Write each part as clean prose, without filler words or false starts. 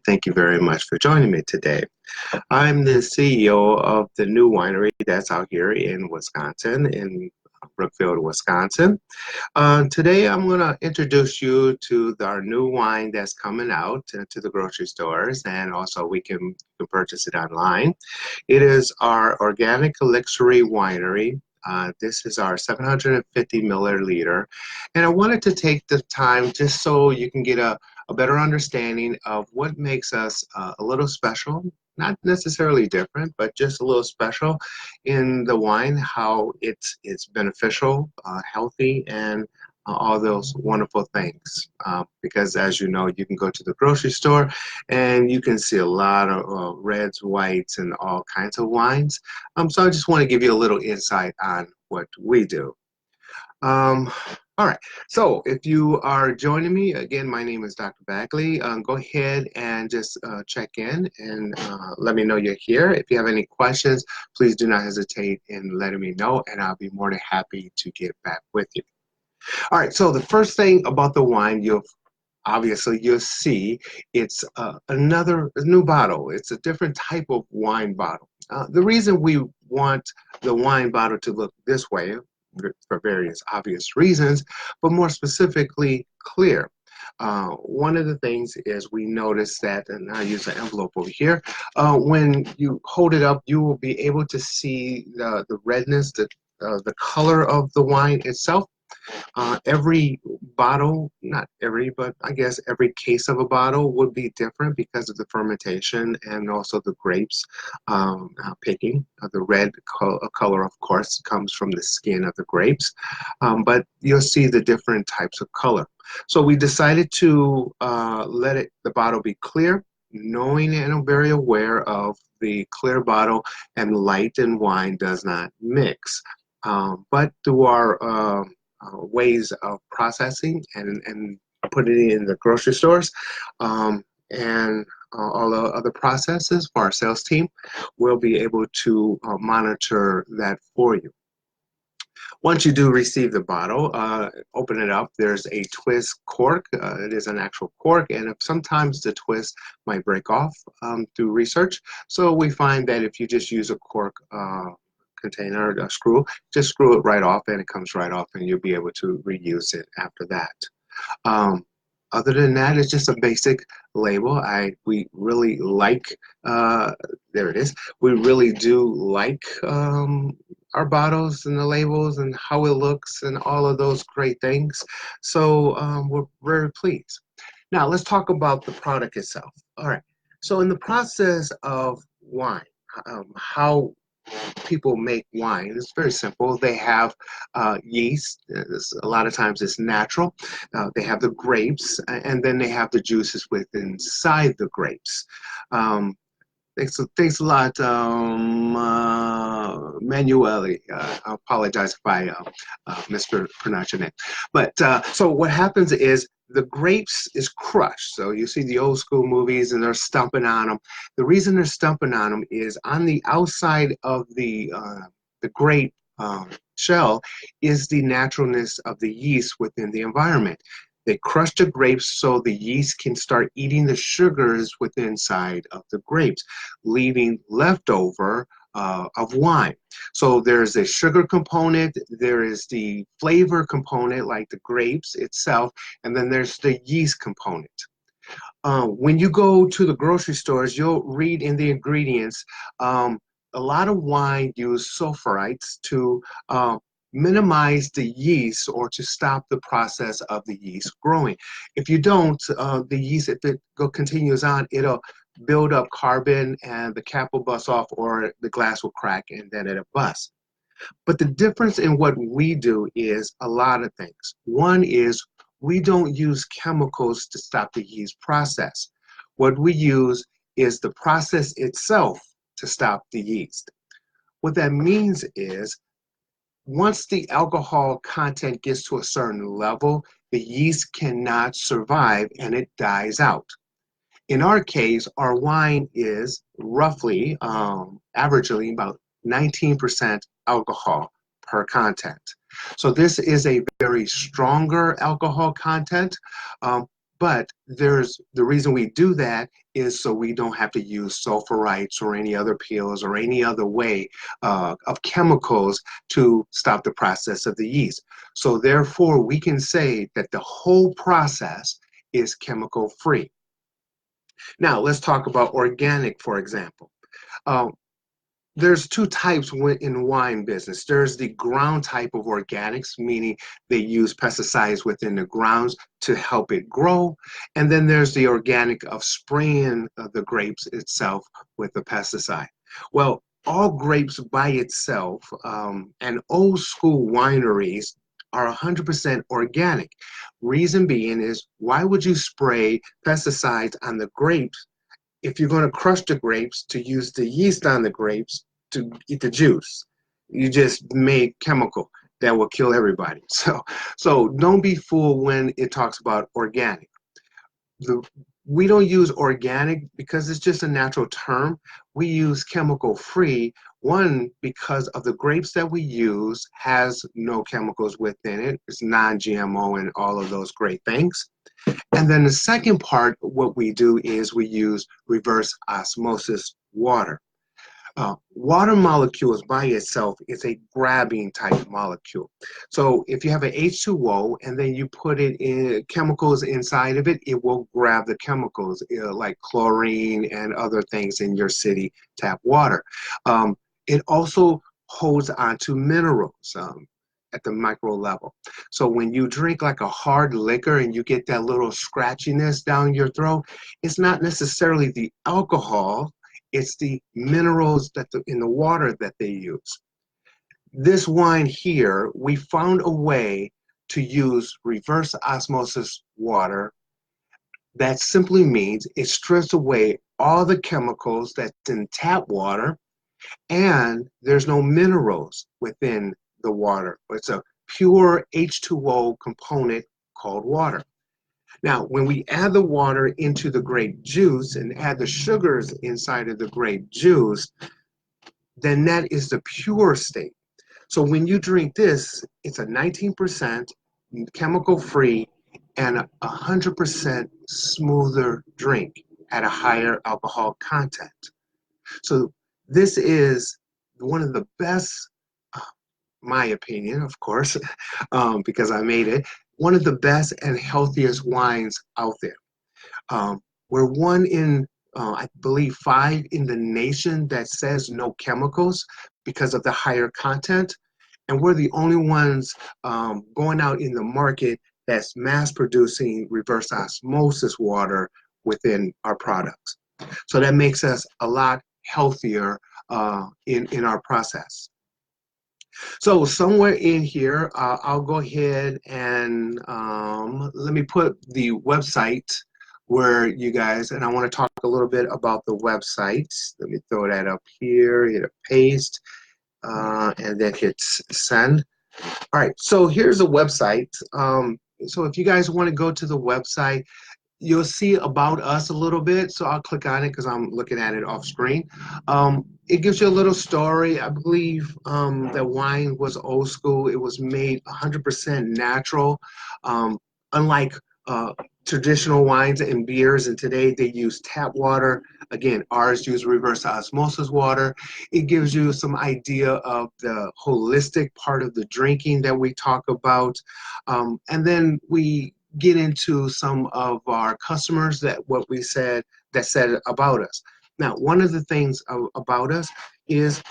Thank you very much for joining me today. I'm the CEO of the new winery that's out here in Wisconsin, in Brookfield, Wisconsin. Today, I'm going to introduce you to our new wine that's coming out to the grocery stores, and also we can purchase it online. It is our Organic Elixir Winery. This is our 750 milliliter, and I wanted to take the time just so you can get a better understanding of what makes us a little special, not necessarily different, but just a little special in the wine, how it's beneficial, healthy, and all those wonderful things. Because as you know, you can go to the grocery store and you can see a lot of reds, whites, and all kinds of wines. So I just want to give you a little insight on what we do. All right, so if you are joining me, again, my name is Dr. Bagley. Go ahead and just check in and let me know you're here. If you have any questions, please do not hesitate in letting me know, and I'll be more than happy to get back with you. All right, so the first thing about the wine, you'll see it's a new bottle. It's a different type of wine bottle. The reason we want the wine bottle to look this way, for various obvious reasons, but more specifically clear. One of the things is we notice that, and I use an envelope over here, when you hold it up, you will be able to see the redness, the color of the wine itself. Every bottle, not every, but I guess every case of a bottle would be different because of the fermentation and also the grapes picking. The red color, of course, comes from the skin of the grapes, but you'll see the different types of color. So we decided to let the bottle be clear, knowing and I'm very aware of the clear bottle and light and wine does not mix. But through our ways of processing and putting it in the grocery stores and all the other processes for our sales team, we'll be able to monitor that for you. Once you do receive the bottle, open it up, there's a twist cork. It is an actual cork, and sometimes the twist might break off through research. So we find that if you just use a cork container, a screw, just screw it right off and it comes right off and you'll be able to reuse it after that. Other than that, it's just a basic label. We really like, there it is, we really do like our bottles and the labels and how it looks and all of those great things. So we're very pleased. Now let's talk about the product itself. All right, so in the process of wine, how people make wine. It's very simple. They have yeast. A lot of times it's natural. They have the grapes, and then they have the juices within inside the grapes. Thanks a lot, Manueli. I apologize if I mispronounce your name. But so what happens is the grapes is crushed. So you see the old school movies and they're stumping on them. The reason they're stumping on them is on the outside of the grape shell is the naturalness of the yeast within the environment. They crush the grapes so the yeast can start eating the sugars within inside of the grapes, leaving leftover of wine. So there's a sugar component, there is the flavor component like the grapes itself, and then there's the yeast component. When you go to the grocery stores, you'll read in the ingredients, a lot of wine use sulfates to minimize the yeast or to stop the process of the yeast growing. If you don't, the yeast, if it continues on, it'll build up carbon and the cap will bust off or the glass will crack and then it'll bust. But the difference in what we do is a lot of things. One is we don't use chemicals to stop the yeast process. What we use is the process itself to stop the yeast. What that means is once the alcohol content gets to a certain level, the yeast cannot survive and it dies out. In our case, our wine is roughly, averagely about 19% alcohol per content. So this is a very stronger alcohol content, But the reason we do that is so we don't have to use sulfurites or any other pills or any other way of chemicals to stop the process of the yeast. So therefore, we can say that the whole process is chemical free. Now, let's talk about organic, for example. Um, there's two types in wine business. There's the ground type of organics, meaning they use pesticides within the grounds to help it grow. And then there's the organic of spraying the grapes itself with the pesticide. Well, all grapes by itself and old school wineries are 100% organic. Reason being is, why would you spray pesticides on the grapes if you're going to crush the grapes to use the yeast on the grapes to eat the juice? You just made chemical that will kill everybody. So don't be fooled when it talks about organic. We don't use organic because it's just a natural term. We use chemical free, one, because of the grapes that we use has no chemicals within it. It's non-GMO and all of those great things. And then the second part, what we do is we use reverse osmosis water. Water molecules by itself is a grabbing type molecule. So if you have an H2O and then you put it in chemicals inside of it, it will grab the chemicals like chlorine and other things in your city tap water. It also holds onto minerals at the micro level. So when you drink like a hard liquor and you get that little scratchiness down your throat, it's not necessarily the alcohol, it's the minerals in the water that they use. This wine here, we found a way to use reverse osmosis water. That simply means it strips away all the chemicals that's in tap water, and there's no minerals within the water. It's a pure H2O component called water. Now, when we add the water into the grape juice and add the sugars inside of the grape juice, then that is the pure state. So when you drink this, it's a 19% chemical-free and a 100% smoother drink at a higher alcohol content. So this is one of the best, my opinion, of course, because I made it, one of the best and healthiest wines out there. We're one in, I believe, 5 in the nation that says no chemicals because of the higher content. And we're the only ones going out in the market that's mass producing reverse osmosis water within our products. So that makes us a lot healthier in our process. So somewhere in here, I'll go ahead and let me put the website where you guys, and I want to talk a little bit about the website. Let me throw that up here, hit a paste, and then hit send. All right, so here's a website. So if you guys want to go to the website, you'll see about us a little bit. So I'll click on it because I'm looking at it off screen. It gives you a little story. I believe that wine was old school. It was made 100% natural. Unlike traditional wines and beers, and today they use tap water. Again, ours use reverse osmosis water. It gives you some idea of the holistic part of the drinking that we talk about. And then we get into some of our customers that said about us. Now, one of the things about us is,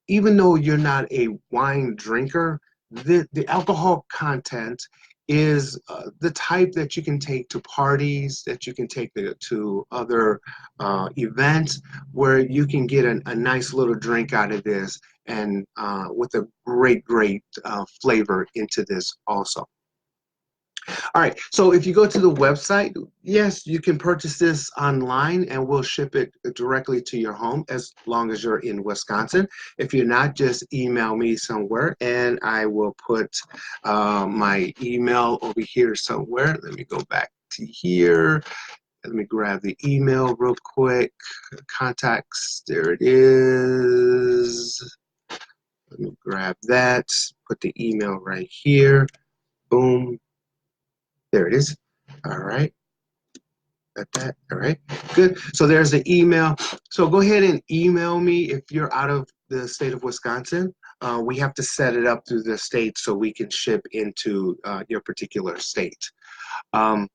even though you're not a wine drinker, the alcohol content is the type that you can take to parties, that you can take to other events, where you can get a nice little drink out of this, and with a great flavor into this also. All right, so if you go to the website, yes, you can purchase this online and we'll ship it directly to your home as long as you're in Wisconsin. If you're not, just email me somewhere and I will put my email over here somewhere. Let me go back to here. Let me grab the email real quick. Contacts, there it is. Let me grab that, put the email right here. Boom. There it is. All right. Got that? All right, good. So there's the email. So go ahead and email me if you're out of the state of Wisconsin. We have to set it up through the state so we can ship into your particular state. Um,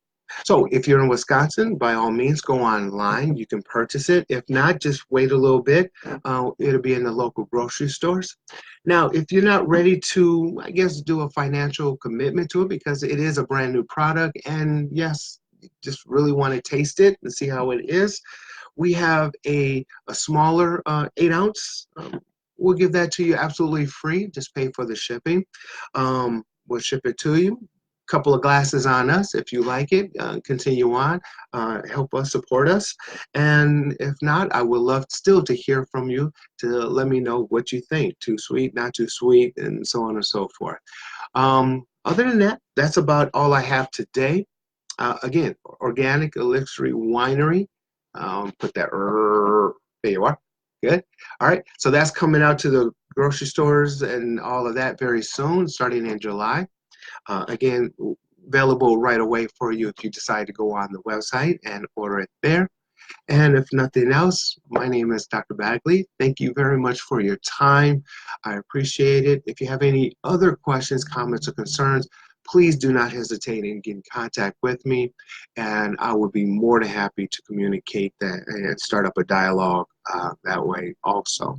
so if you're in Wisconsin, by all means, go online. You can purchase it. If not, just wait a little bit. It'll be in the local grocery stores. Now, if you're not ready to, I guess, do a financial commitment to it because it is a brand new product, and yes, you just really want to taste it and see how it is, we have a smaller 8 ounce. We'll give that to you absolutely free. Just pay for the shipping. We'll ship it to you. Couple of glasses on us if you like it. Continue on. Help us, support us. And if not, I would love still to hear from you to let me know what you think. Too sweet, not too sweet, and so on and so forth. Other than that, that's about all I have today. Again, Organic Elixir Winery. Put that, there you are. Good. All right. So that's coming out to the grocery stores and all of that very soon, starting in July. Again, available right away for you if you decide to go on the website and order it there. And if nothing else, my name is Dr. Bagley. Thank you very much for your time. I appreciate it. If you have any other questions, comments, or concerns, please do not hesitate in getting in contact with me, and I would be more than happy to communicate that and start up a dialogue that way also.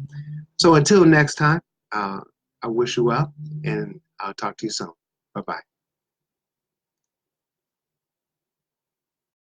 So until next time, I wish you well, and I'll talk to you soon. Bye-bye.